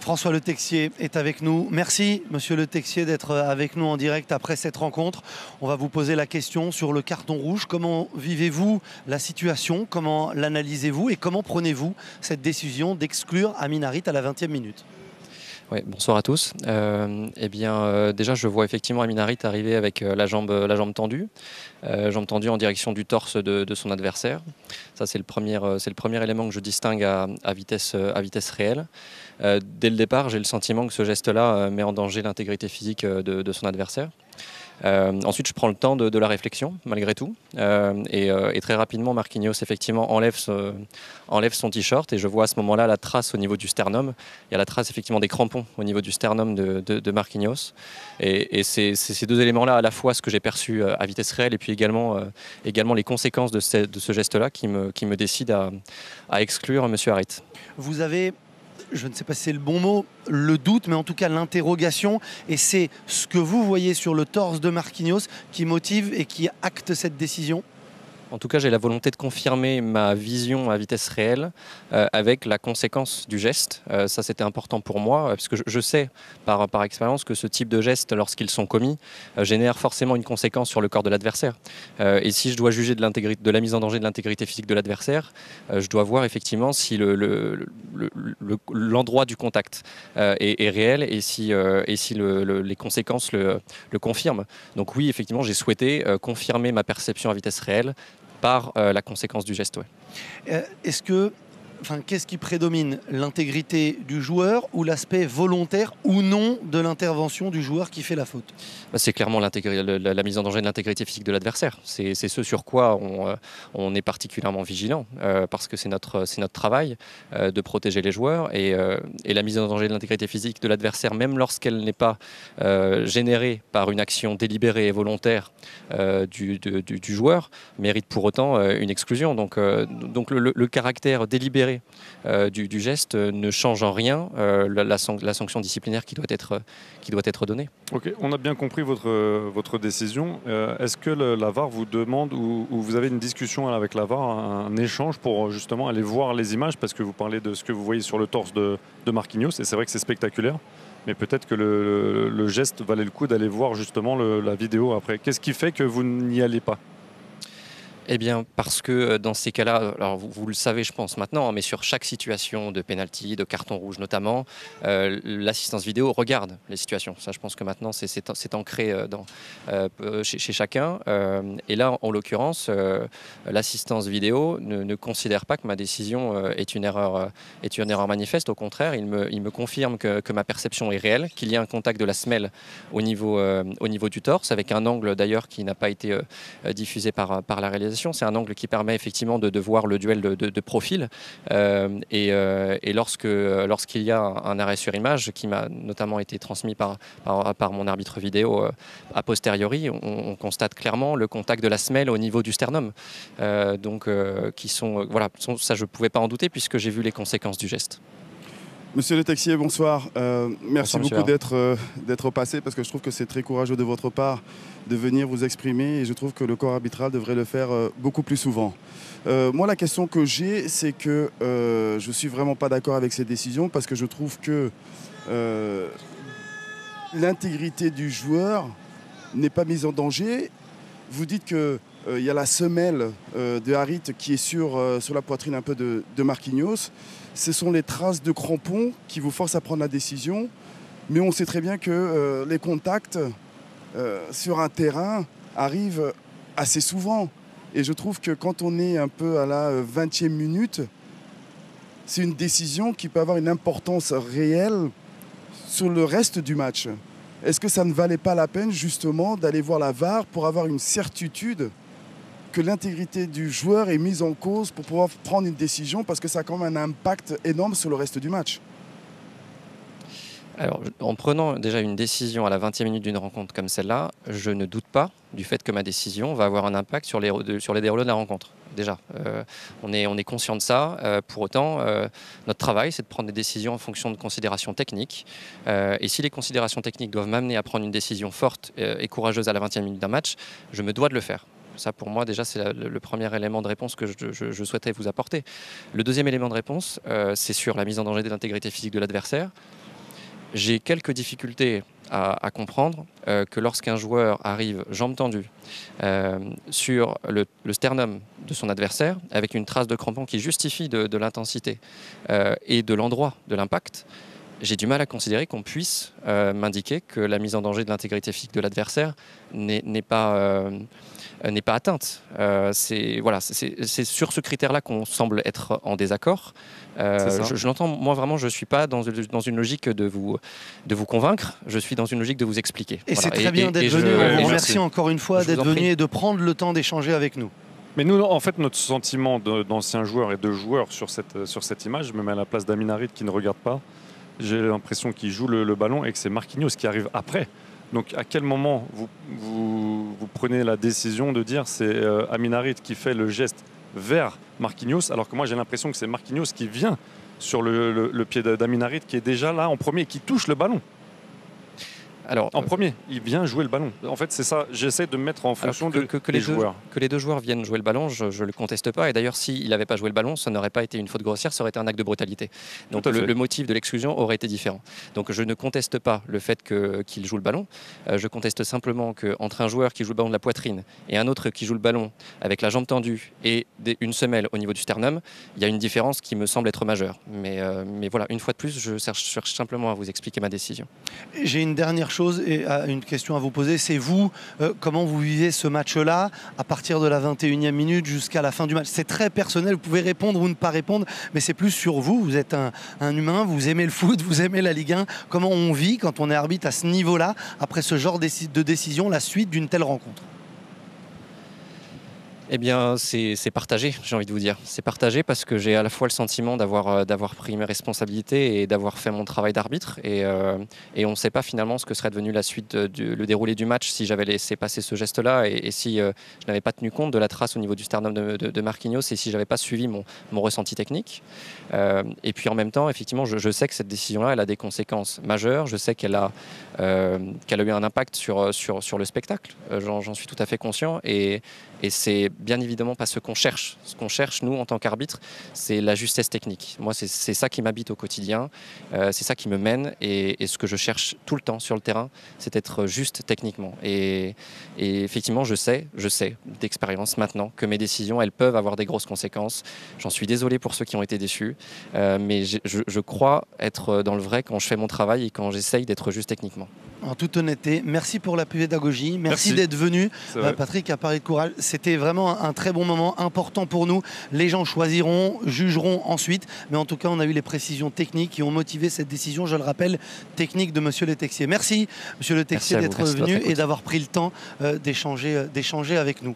François Le Texier est avec nous. Merci, monsieur Le Texier, d'être avec nous en direct après cette rencontre. On va vous poser la question sur le carton rouge. Comment vivez-vous la situation? Comment l'analysez-vous? Et comment prenez-vous cette décision d'exclure Amin Harit à la 20e minute? Ouais, bonsoir à tous. Déjà, je vois effectivement Amin Harit arriver avec la jambe tendue en direction du torse de son adversaire. Ça, c'est le premier élément que je distingue à vitesse réelle. Dès le départ, j'ai le sentiment que ce geste-là met en danger l'intégrité physique de son adversaire. Ensuite, je prends le temps de la réflexion, malgré tout. Et très rapidement, Marquinhos, effectivement, enlève son t-shirt. Et je vois à ce moment-là la trace au niveau du sternum. Il y a la trace, effectivement, des crampons au niveau du sternum de Marquinhos. Et c'est ces deux éléments-là, à la fois ce que j'ai perçu à vitesse réelle, et puis également les conséquences de ce geste-là qui me décident à exclure M. Harit. Vous avez, je ne sais pas si c'est le bon mot, le doute, mais en tout cas l'interrogation. Et c'est ce que vous voyez sur le torse de Marquinhos qui motive et qui acte cette décision? En tout cas, j'ai la volonté de confirmer ma vision à vitesse réelle avec la conséquence du geste. Ça, c'était important pour moi, parce que je sais par expérience que ce type de gestes, lorsqu'ils sont commis, génèrent forcément une conséquence sur le corps de l'adversaire. Et si je dois juger de la mise en danger de l'intégrité physique de l'adversaire, je dois voir effectivement si l'endroit du contact est réel et si les conséquences le confirment. Donc oui, effectivement, j'ai souhaité confirmer ma perception à vitesse réelle par la conséquence du geste. Ouais. Qu'est-ce qui prédomine? L'intégrité du joueur ou l'aspect volontaire ou non de l'intervention du joueur qui fait la faute? C'est clairement la mise en danger de l'intégrité physique de l'adversaire. C'est ce sur quoi on est particulièrement vigilant, parce que c'est notre travail de protéger les joueurs. Et la mise en danger de l'intégrité physique de l'adversaire, même lorsqu'elle n'est pas générée par une action délibérée et volontaire du joueur, mérite pour autant une exclusion. Donc le caractère délibéré du geste ne change en rien la sanction disciplinaire qui doit être donnée. Ok, on a bien compris votre décision. Est-ce que la VAR vous demande ou vous avez une discussion avec la VAR, un échange pour justement aller voir les images, parce que vous parlez de ce que vous voyez sur le torse de Marquinhos et c'est vrai que c'est spectaculaire, mais peut-être que le geste valait le coup d'aller voir justement la vidéo après. Qu'est-ce qui fait que vous n'y allez pas? Eh bien, parce que dans ces cas-là, alors vous le savez, je pense maintenant, mais sur chaque situation de pénalty, de carton rouge notamment, l'assistance vidéo regarde les situations. Ça, je pense que maintenant, c'est ancré chez chacun. Et là, en l'occurrence, l'assistance vidéo ne considère pas que ma décision est une erreur manifeste. Au contraire, il me confirme que ma perception est réelle, qu'il y a un contact de la semelle au niveau du torse, avec un angle d'ailleurs qui n'a pas été diffusé par la réalisation. C'est un angle qui permet effectivement de voir le duel de profil. Et lorsqu'il y a un arrêt sur image qui m'a notamment été transmis par mon arbitre vidéo a posteriori, on constate clairement le contact de la semelle au niveau du sternum. Ça, je ne pouvais pas en douter puisque j'ai vu les conséquences du geste. Monsieur Le Texier, bonsoir. Merci bonsoir, beaucoup d'être passé, parce que je trouve que c'est très courageux de votre part de venir vous exprimer, et je trouve que le corps arbitral devrait le faire beaucoup plus souvent. Moi, la question que j'ai, c'est que je ne suis vraiment pas d'accord avec ces décisions, parce que je trouve que l'intégrité du joueur n'est pas mise en danger. Vous dites qu'il y a la semelle de Harit qui est sur la poitrine un peu de Marquinhos. Ce sont les traces de crampons qui vous forcent à prendre la décision. Mais on sait très bien que les contacts sur un terrain arrivent assez souvent. Et je trouve que quand on est un peu à la 20e minute, c'est une décision qui peut avoir une importance réelle sur le reste du match. Est-ce que ça ne valait pas la peine justement d'aller voir la VAR pour avoir une certitude que l'intégrité du joueur est mise en cause pour pouvoir prendre une décision, parce que ça a quand même un impact énorme sur le reste du match? Alors, en prenant déjà une décision à la 20e minute d'une rencontre comme celle-là, je ne doute pas du fait que ma décision va avoir un impact sur les déroulés de la rencontre. Déjà, on est conscient de ça. Pour autant, notre travail, c'est de prendre des décisions en fonction de considérations techniques. Et si les considérations techniques doivent m'amener à prendre une décision forte et courageuse à la 20e minute d'un match, je me dois de le faire. Ça, pour moi, déjà, c'est le premier élément de réponse que je souhaiterais vous apporter. Le deuxième élément de réponse, c'est sur la mise en danger de l'intégrité physique de l'adversaire. J'ai quelques difficultés à comprendre que lorsqu'un joueur arrive jambe tendue sur le sternum de son adversaire, avec une trace de crampon qui justifie de l'intensité et de l'endroit de l'impact, j'ai du mal à considérer qu'on puisse m'indiquer que la mise en danger de l'intégrité physique de l'adversaire n'est pas atteinte. C'est sur ce critère-là qu'on semble être en désaccord. Je l'entends, moi vraiment, je ne suis pas dans une logique de vous convaincre, je suis dans une logique de vous expliquer. Et voilà. c'est très bien d'être venu. On vous remercie encore une fois d'être venu prie. et de prendre le temps d'échanger avec nous. Mais nous, en fait, notre sentiment d'anciens joueurs et de joueurs sur cette image, je me mets à la place d'Amin Harit qui ne regarde pas. J'ai l'impression qu'il joue le ballon et que c'est Marquinhos qui arrive après. Donc à quel moment vous prenez la décision de dire c'est Amin Harit qui fait le geste vers Marquinhos, alors que moi j'ai l'impression que c'est Marquinhos qui vient sur le pied d'Amin Harit qui est déjà là en premier et qui touche le ballon. Alors, en premier, il vient jouer le ballon. En fait, c'est ça. J'essaie de me mettre en fonction des joueurs. Que les deux joueurs viennent jouer le ballon, je ne le conteste pas. Et d'ailleurs, s'il n'avait pas joué le ballon, ça n'aurait pas été une faute grossière, ça aurait été un acte de brutalité. Donc le motif de l'exclusion aurait été différent. Donc je ne conteste pas le fait qu'il joue le ballon. Je conteste simplement qu'entre un joueur qui joue le ballon de la poitrine et un autre qui joue le ballon avec la jambe tendue et une semelle au niveau du sternum, il y a une différence qui me semble être majeure. Mais voilà, une fois de plus, je cherche simplement à vous expliquer ma décision. J'ai une dernière chose et une question à vous poser, c'est vous, comment vous vivez ce match-là à partir de la 21e minute jusqu'à la fin du match? C'est très personnel, vous pouvez répondre ou ne pas répondre, mais c'est plus sur vous. Vous êtes un humain, vous aimez le foot, vous aimez la Ligue 1. Comment on vit quand on est arbitre à ce niveau-là, après ce genre de décision, la suite d'une telle rencontre? Eh bien, c'est partagé, j'ai envie de vous dire. C'est partagé parce que j'ai à la fois le sentiment d'avoir pris mes responsabilités et d'avoir fait mon travail d'arbitre. Et on ne sait pas finalement ce que serait devenu la suite, le déroulé du match si j'avais laissé passer ce geste-là et si je n'avais pas tenu compte de la trace au niveau du sternum de Marquinhos et si je n'avais pas suivi mon ressenti technique. Et puis en même temps, effectivement, je sais que cette décision-là, elle a des conséquences majeures. Je sais qu'elle a eu un impact sur le spectacle. J'en suis tout à fait conscient. Et c'est bien évidemment pas ce qu'on cherche. Ce qu'on cherche, nous, en tant qu'arbitre, c'est la justesse technique. Moi, c'est ça qui m'habite au quotidien, c'est ça qui me mène. Et ce que je cherche tout le temps sur le terrain, c'est d'être juste techniquement. Et effectivement, je sais d'expérience maintenant que mes décisions, elles peuvent avoir des grosses conséquences. J'en suis désolé pour ceux qui ont été déçus, mais je crois être dans le vrai quand je fais mon travail et quand j'essaye d'être juste techniquement. En toute honnêteté, merci pour la pédagogie, merci d'être venu. Patrick a parlé de courage, c'était vraiment un très bon moment, important pour nous. Les gens choisiront, jugeront ensuite, mais en tout cas on a eu les précisions techniques qui ont motivé cette décision, je le rappelle, technique de Monsieur Le Texier. Merci Monsieur Le Texier d'être venu et d'avoir pris le temps d'échanger avec nous.